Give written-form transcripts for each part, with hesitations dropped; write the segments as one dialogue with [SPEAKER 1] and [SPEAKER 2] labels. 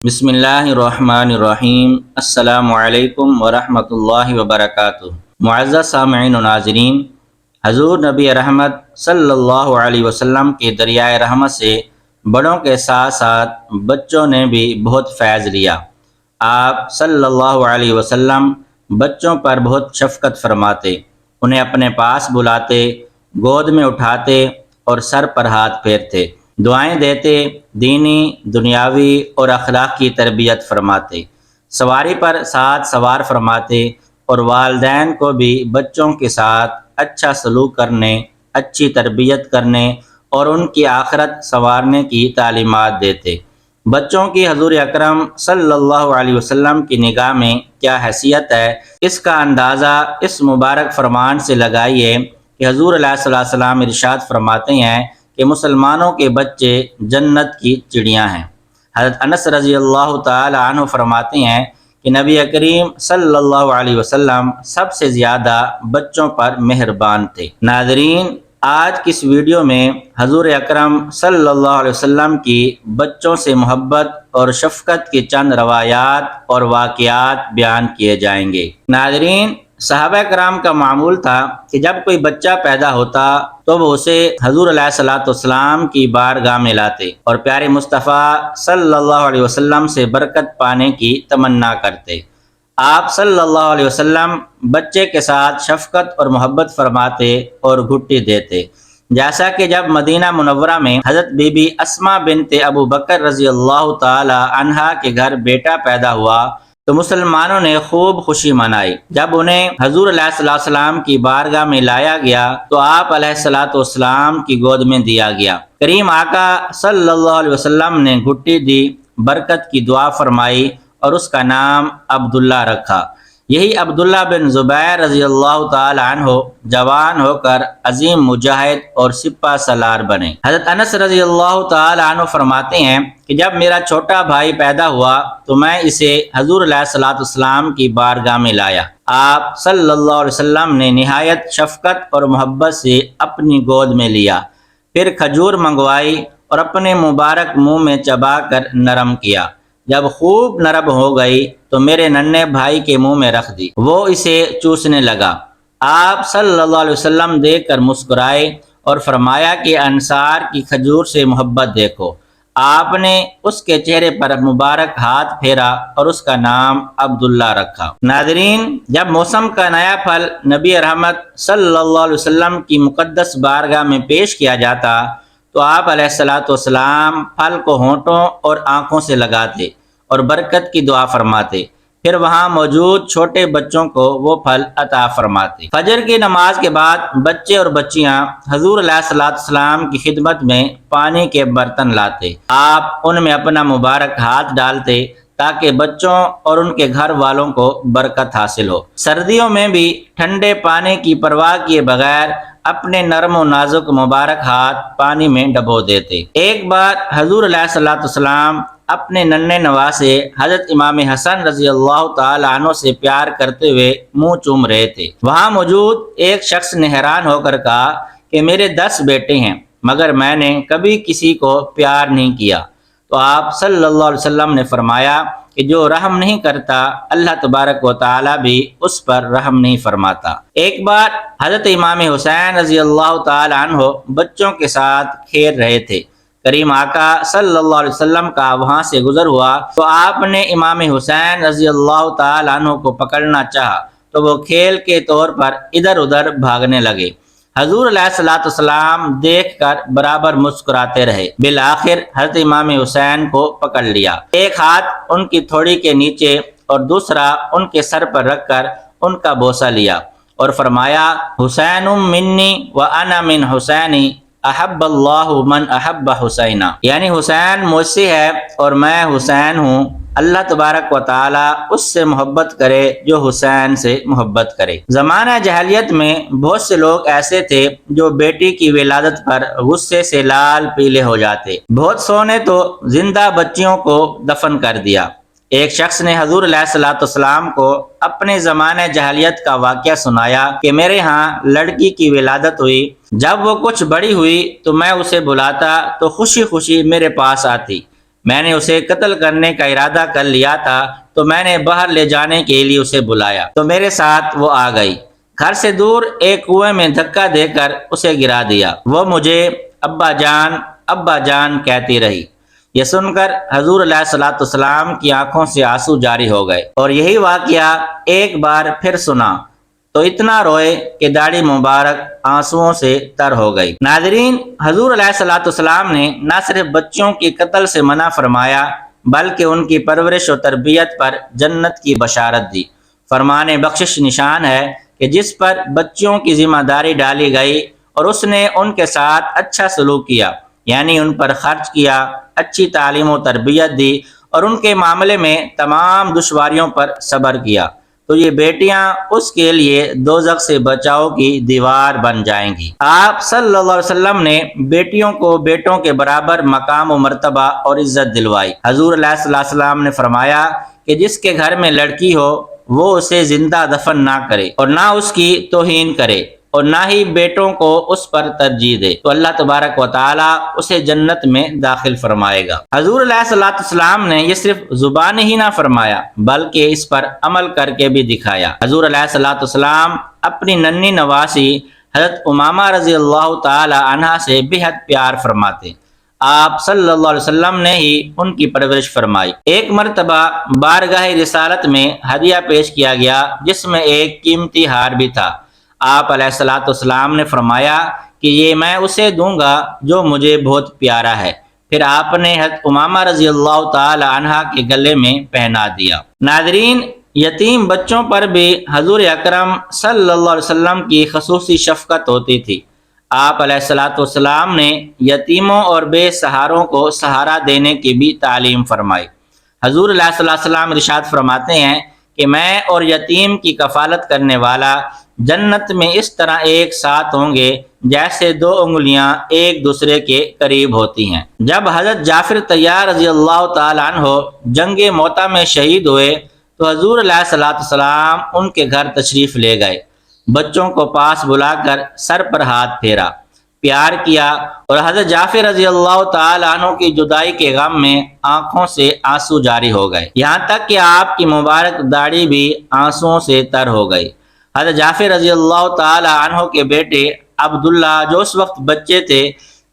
[SPEAKER 1] بسم اللہ الرحمن الرحیم۔ السلام علیکم ورحمۃ اللہ وبرکاتہ۔ معزز سامعین و ناظرین، حضور نبی رحمت صلی اللہ علیہ وسلم کے دریائے رحمت سے بڑوں کے ساتھ ساتھ بچوں نے بھی بہت فیض لیا۔ آپ صلی اللہ علیہ وسلم بچوں پر بہت شفقت فرماتے، انہیں اپنے پاس بلاتے، گود میں اٹھاتے اور سر پر ہاتھ پھیرتے، دعائیں دیتے، دینی، دنیاوی اور اخلاقی تربیت فرماتے، سواری پر ساتھ سوار فرماتے اور والدین کو بھی بچوں کے ساتھ اچھا سلوک کرنے، اچھی تربیت کرنے اور ان کی آخرت سنوارنے کی تعلیمات دیتے۔ بچوں کی حضور اکرم صلی اللہ علیہ وسلم کی نگاہ میں کیا حیثیت ہے، اس کا اندازہ اس مبارک فرمان سے لگائیے کہ حضور علیہ الصلوۃ والسلام ارشاد فرماتے ہیں کہ مسلمانوں کے بچے جنت کی چڑیاں ہیں۔ حضرت انس رضی اللہ تعالی عنہ فرماتے ہیں کہ نبی کریم صلی اللہ علیہ وسلم سب سے زیادہ بچوں پر مہربان تھے۔ ناظرین، آج کی اس ویڈیو میں حضور اکرم صلی اللہ علیہ وسلم کی بچوں سے محبت اور شفقت کی چند روایات اور واقعات بیان کیے جائیں گے۔ ناظرین، صحابہ کرام کا معمول تھا کہ جب کوئی بچہ پیدا ہوتا تو وہ اسے حضور علیہ الصلوۃ والسلام کی بارگاہ میں لاتے اور پیارے مصطفیٰ صلی اللہ علیہ وسلم سے برکت پانے کی تمنا کرتے۔ آپ صلی اللہ علیہ وسلم بچے کے ساتھ شفقت اور محبت فرماتے اور گھٹی دیتے، جیسا کہ جب مدینہ منورہ میں حضرت بی بی اسماء بنت ابو بکر رضی اللہ تعالی عنہا کے گھر بیٹا پیدا ہوا تو مسلمانوں نے خوب خوشی منائی۔ جب انہیں حضور علیہ الصلوۃ والسلام کی بارگاہ میں لایا گیا تو آپ علیہ الصلوۃ والسلام کی گود میں دیا گیا۔ کریم آقا صلی اللہ علیہ وسلم نے گھٹی دی، برکت کی دعا فرمائی اور اس کا نام عبداللہ رکھا۔ یہی عبداللہ بن زبیر رضی اللہ تعالی عنہ جوان ہو کر عظیم مجاہد اور سپہ سالار بنے۔ حضرت انس رضی اللہ تعالی عنہ فرماتے ہیں کہ جب میرا چھوٹا بھائی پیدا ہوا تو میں اسے حضور علیہ الصلوۃ والسلام کی بارگاہ میں لایا۔ آپ صلی اللہ علیہ وسلم نے نہایت شفقت اور محبت سے اپنی گود میں لیا، پھر کھجور منگوائی اور اپنے مبارک منہ میں چبا کر نرم کیا۔ جب خوب نرم ہو گئی تو میرے ننھے بھائی کے منہ میں رکھ دی، وہ اسے چوسنے لگا۔ آپ صلی اللہ علیہ وسلم دیکھ کر مسکرائے اور فرمایا کہ انصار کی کھجور سے محبت دیکھو۔ آپ نے اس کے چہرے پر مبارک ہاتھ پھیرا اور اس کا نام عبداللہ رکھا۔ ناظرین، جب موسم کا نیا پھل نبی رحمت صلی اللہ علیہ وسلم کی مقدس بارگاہ میں پیش کیا جاتا تو آپ علیہ الصلوۃ والسلام پھل کو ہونٹوں اور آنکھوں سے لگاتے اور برکت کی دعا فرماتے، پھر وہاں موجود چھوٹے بچوں کو وہ پھل عطا فرماتے۔ فجر کی نماز کے بعد بچے اور بچیاں حضور علیہ الصلوۃ والسلام کی خدمت میں پانی کے برتن لاتے، آپ ان میں اپنا مبارک ہاتھ ڈالتے تاکہ بچوں اور ان کے گھر والوں کو برکت حاصل ہو۔ سردیوں میں بھی ٹھنڈے پانی کی پرواہ کیے بغیر اپنے نرم و نازک مبارک ہاتھ پانی میں ڈبو دیتے۔ ایک بار حضور علیہ الصلوۃ والسلام اپنے ننھے نواسے حضرت امام حسن رضی اللہ تعالی عنہ سے پیار کرتے ہوئے منہ چوم رہے تھے۔ وہاں موجود ایک شخص نے حیران ہو کر کہا کہ میرے 10 بیٹے ہیں مگر میں نے کبھی کسی کو پیار نہیں کیا۔ تو آپ صلی اللہ علیہ وسلم نے فرمایا کہ جو رحم نہیں کرتا اللہ تبارک و تعالی بھی اس پر رحم نہیں فرماتا۔ ایک بار حضرت امام حسین رضی اللہ تعالی عنہ بچوں کے ساتھ کھیل رہے تھے۔ کریم آقا صلی اللہ علیہ وسلم کا وہاں سے گزر ہوا تو آپ نے امام حسین رضی اللہ تعالی عنہ کو پکڑنا چاہا تو وہ کھیل کے طور پر ادھر ادھر بھاگنے لگے۔ حضور علیہ الصلوۃ والسلام دیکھ کر برابر مسکراتے رہے، بالآخر حضرت امام حسین کو پکڑ لیا، ایک ہاتھ ان کی تھوڑی کے نیچے اور دوسرا ان کے سر پر رکھ کر ان کا بوسہ لیا اور فرمایا، حسین منی وانا من حسینی احب اللہ من احب حسینہ، یعنی حسین مجھ سے ہے اور میں حسین ہوں، اللہ تبارک و تعالی اس سے محبت کرے جو حسین سے محبت کرے۔ زمانہ جاہلیت میں بہت سے لوگ ایسے تھے جو بیٹی کی ولادت پر غصے سے لال پیلے ہو جاتے، بہت سو نے تو زندہ بچیوں کو دفن کر دیا۔ ایک شخص نے حضور علیہ الصلوۃ والسلام کو اپنے زمانہ جاہلیت کا واقعہ سنایا کہ میرے ہاں لڑکی کی ولادت ہوئی، جب وہ کچھ بڑی ہوئی تو میں اسے بلاتا تو خوشی خوشی میرے پاس آتی، میں نے اسے قتل کرنے کا ارادہ کر لیا تھا تو میں نے باہر لے جانے کے لیے اسے بلایا تو میرے ساتھ وہ آ گئی۔ گھر سے دور ایک کنویں میں دھکا دے کر اسے گرا دیا۔ وہ مجھے ابا جان کہتی رہی۔ یہ سن کر حضور علیہ الصلوۃ والسلام کی آنکھوں سے آنسو جاری ہو گئے اور یہی واقعہ ایک بار پھر سنا تو اتنا روئے کہ داڑھی مبارک آنسوؤں سے تر ہو گئی۔ ناظرین، حضور علیہ الصلوۃ والسلام نے نہ صرف بچوں کے قتل سے منع فرمایا بلکہ ان کی پرورش و تربیت پر جنت کی بشارت دی۔ فرمان بخشش نشان ہے کہ جس پر بچوں کی ذمہ داری ڈالی گئی اور اس نے ان کے ساتھ اچھا سلوک کیا، یعنی ان پر خرچ کیا، اچھی تعلیم و تربیت دی اور ان کے معاملے میں تمام دشواریوں پر صبر کیا، تو یہ بیٹیاں اس کے لیے دوزخ سے بچاؤ کی دیوار بن جائیں گی۔ آپ صلی اللہ علیہ وسلم نے بیٹیوں کو بیٹوں کے برابر مقام و مرتبہ اور عزت دلوائی۔ حضور علیہ السلام نے فرمایا کہ جس کے گھر میں لڑکی ہو وہ اسے زندہ دفن نہ کرے اور نہ اس کی توہین کرے اور نہ ہی بیٹوں کو اس پر ترجیح دے، تو اللہ تبارک و تعالی اسے جنت میں داخل فرمائے گا۔ حضور علیہ الصلوۃ والسلام نے یہ صرف زبان ہی نہ فرمایا بلکہ اس پر عمل کر کے بھی دکھایا۔ حضور علیہ الصلوۃ والسلام اپنی ننھی نواسی حضرت امامہ رضی اللہ تعالی عنہا سے بے حد پیار فرماتے۔ آپ صلی اللہ علیہ وسلم نے ہی ان کی پرورش فرمائی۔ ایک مرتبہ بارگاہ رسالت میں ہدیہ پیش کیا گیا جس میں ایک قیمتی ہار بھی تھا۔ آپ علیہ الصلوۃ والسلام نے فرمایا کہ یہ میں اسے دوں گا جو مجھے بہت پیارا ہے۔ پھر آپ نے حضرت امامہ رضی اللہ تعالی عنہا کے گلے میں پہنا دیا۔ ناظرین، یتیم بچوں پر بھی حضور اکرم صلی اللہ علیہ وسلم کی خصوصی شفقت ہوتی تھی۔ آپ علیہ الصلوۃ والسلام نے یتیموں اور بے سہاروں کو سہارا دینے کی بھی تعلیم فرمائی۔ حضور علیہ الصلوۃ والسلام ارشاد فرماتے ہیں کہ میں اور یتیم کی کفالت کرنے والا جنت میں اس طرح ایک ساتھ ہوں گے جیسے دو انگلیاں ایک دوسرے کے قریب ہوتی ہیں۔ جب حضرت جعفر طیار رضی اللہ تعالیٰ عنہ جنگ موتا میں شہید ہوئے تو حضور علیہ الصلوۃ والسلام ان کے گھر تشریف لے گئے، بچوں کو پاس بلا کر سر پر ہاتھ پھیرا، پیار کیا اور حضرت جعفر رضی اللہ تعالیٰ عنہ کی جدائی کے غم میں آنکھوں سے آنسو جاری ہو گئے، یہاں تک کہ آپ کی مبارک داڑھی بھی آنسوؤں سے تر ہو گئی۔ حضرت جعفر رضی اللہ تعالیٰ عنہ کے بیٹے عبداللہ جو اس وقت بچے تھے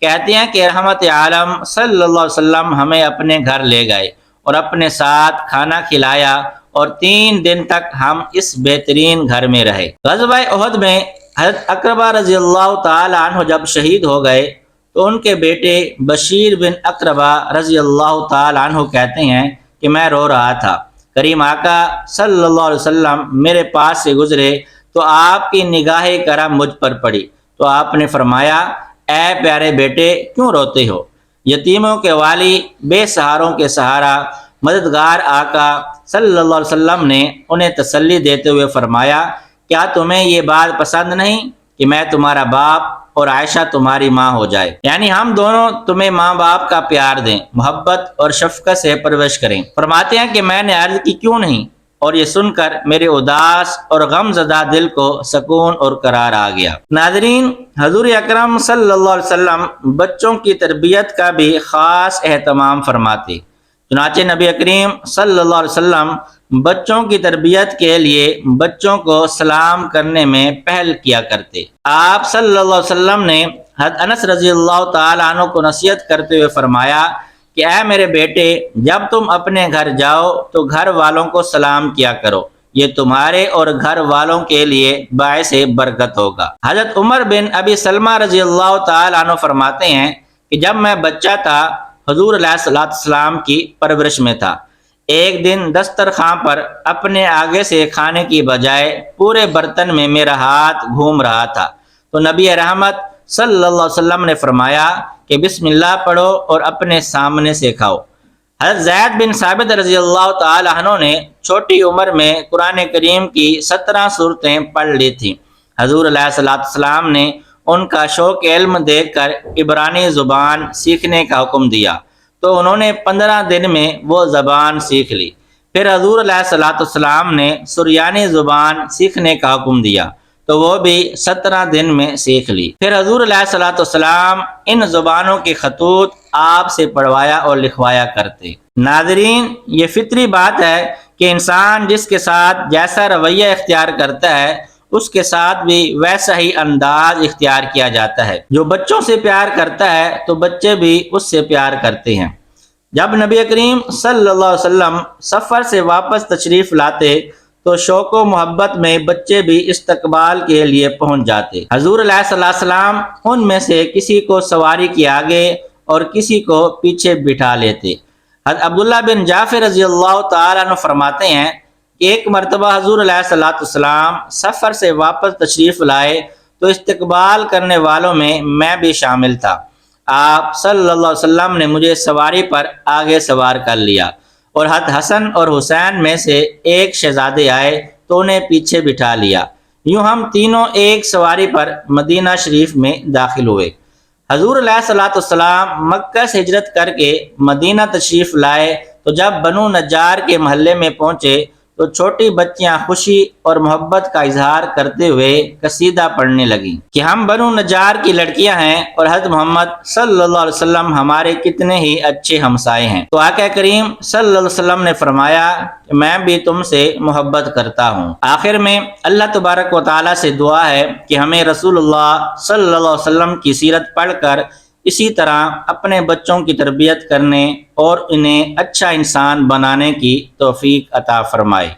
[SPEAKER 1] کہتے ہیں کہ رحمت عالم صلی اللہ علیہ وسلم ہمیں اپنے گھر لے گئے اور اپنے ساتھ کھانا کھلایا اور 3 دن تک ہم اس بہترین گھر میں رہے۔ غزوہ احد میں حضرت اقربہ رضی اللہ تعالی عنہ جب شہید ہو گئے تو ان کے بیٹے بشیر بن اقربہ رضی اللہ تعالی عنہ کہتے ہیں کہ میں رو رہا تھا، کریم آقا صلی اللہ علیہ وسلم میرے پاس سے گزرے تو آپ کی نگاہ کرم مجھ پر پڑی تو آپ نے فرمایا، اے پیارے بیٹے کیوں روتے ہو؟ یتیموں کے والی، بے سہاروں کے سہارا، مددگار آقا صلی اللہ علیہ وسلم نے انہیں تسلی دیتے ہوئے فرمایا، کیا تمہیں یہ بات پسند نہیں کہ میں تمہارا باپ اور عائشہ تمہاری ماں ہو جائے، یعنی ہم دونوں تمہیں ماں باپ کا پیار دیں، محبت اور شفقت سے پرورش کریں۔ فرماتے ہیں کہ میں نے عرض کی کیوں نہیں، اور یہ سن کر میرے اداس اور غم زدہ دل کو سکون اور قرار آ گیا۔ ناظرین، حضور اکرم صلی اللہ علیہ وسلم بچوں کی تربیت کا بھی خاص اہتمام فرماتے، چنانچہ نبی کریم صلی اللہ علیہ وسلم بچوں کی تربیت کے لیے بچوں کو سلام کرنے میں پہل کیا کرتے۔ آپ صلی اللہ علیہ وسلم نے حضرت انس رضی اللہ تعالیٰ عنہ کو نصیحت کرتے ہوئے فرمایا کہ اے میرے بیٹے، جب تم اپنے گھر جاؤ تو گھر والوں کو سلام کیا کرو، یہ تمہارے اور گھر والوں کے لیے باعث برکت ہوگا۔ حضرت عمر بن ابی سلمہ رضی اللہ تعالیٰ عنہ فرماتے ہیں کہ جب میں بچہ تھا حضور علیہ السلام کی پرورش میں تھا، ایک دن دسترخوان پر اپنے آگے سے کھانے کی بجائے پورے برتن میں میرا ہاتھ گھوم رہا تھا تو نبی رحمت صلی اللہ علیہ وسلم نے فرمایا کہ بسم اللہ پڑھو اور اپنے سامنے سے کھاؤ۔ حضرت زید بن ثابت رضی اللہ تعالی عنہ نے چھوٹی عمر میں قرآن کریم کی 17 سورتیں پڑھ لی تھیں۔ حضور علیہ السلام نے ان کا شوق علم دیکھ کر عبرانی زبان سیکھنے کا حکم دیا تو انہوں نے 15 دن میں وہ زبان سیکھ لی۔ پھر حضور علیہ السلام نے سریانی زبان سیکھنے کا حکم دیا تو وہ بھی 17 دن میں سیکھ لی۔ پھر حضور علیہ السلام ان زبانوں کے خطوط آپ سے پڑھوایا اور لکھوایا کرتے۔ ناظرین، یہ فطری بات ہے کہ انسان جس کے ساتھ جیسا رویہ اختیار کرتا ہے اس کے ساتھ بھی ویسا ہی انداز اختیار کیا جاتا ہے۔ جو بچوں سے پیار کرتا ہے تو بچے بھی اس سے پیار کرتے ہیں۔ جب نبی کریم صلی اللہ علیہ وسلم سفر سے واپس تشریف لاتے تو شوق و محبت میں بچے بھی استقبال کے لیے پہنچ جاتے۔ حضور علیہ السلام ان میں سے کسی کو سواری کے آگے اور کسی کو پیچھے بٹھا لیتے۔ حضرت عبداللہ بن جعفر رضی اللہ تعالیٰ عنہ فرماتے ہیں کہ ایک مرتبہ حضور علیہ السلام سفر سے واپس تشریف لائے تو استقبال کرنے والوں میں بھی شامل تھا۔ آپ صلی اللہ علیہ وسلم نے مجھے سواری پر آگے سوار کر لیا اور حضرت حسن اور حسین میں سے ایک شہزادے آئے تو انہیں پیچھے بٹھا لیا۔ یوں ہم تینوں ایک سواری پر مدینہ شریف میں داخل ہوئے۔ حضور علیہ السلام مکہ سے ہجرت کر کے مدینہ تشریف لائے تو جب بنو نجار کے محلے میں پہنچے تو چھوٹی بچیاں خوشی اور محبت کا اظہار کرتے ہوئے قصیدہ پڑھنے لگیں کہ ہم بنو نجار کی لڑکیاں ہیں اور حضرت محمد صلی اللہ علیہ وسلم ہمارے کتنے ہی اچھے ہمسائے ہیں۔ تو آقا کریم صلی اللہ علیہ وسلم نے فرمایا کہ میں بھی تم سے محبت کرتا ہوں۔ آخر میں اللہ تبارک و تعالیٰ سے دعا ہے کہ ہمیں رسول اللہ صلی اللہ علیہ وسلم کی سیرت پڑھ کر اسی طرح اپنے بچوں کی تربیت کرنے اور انہیں اچھا انسان بنانے کی توفیق عطا فرمائے۔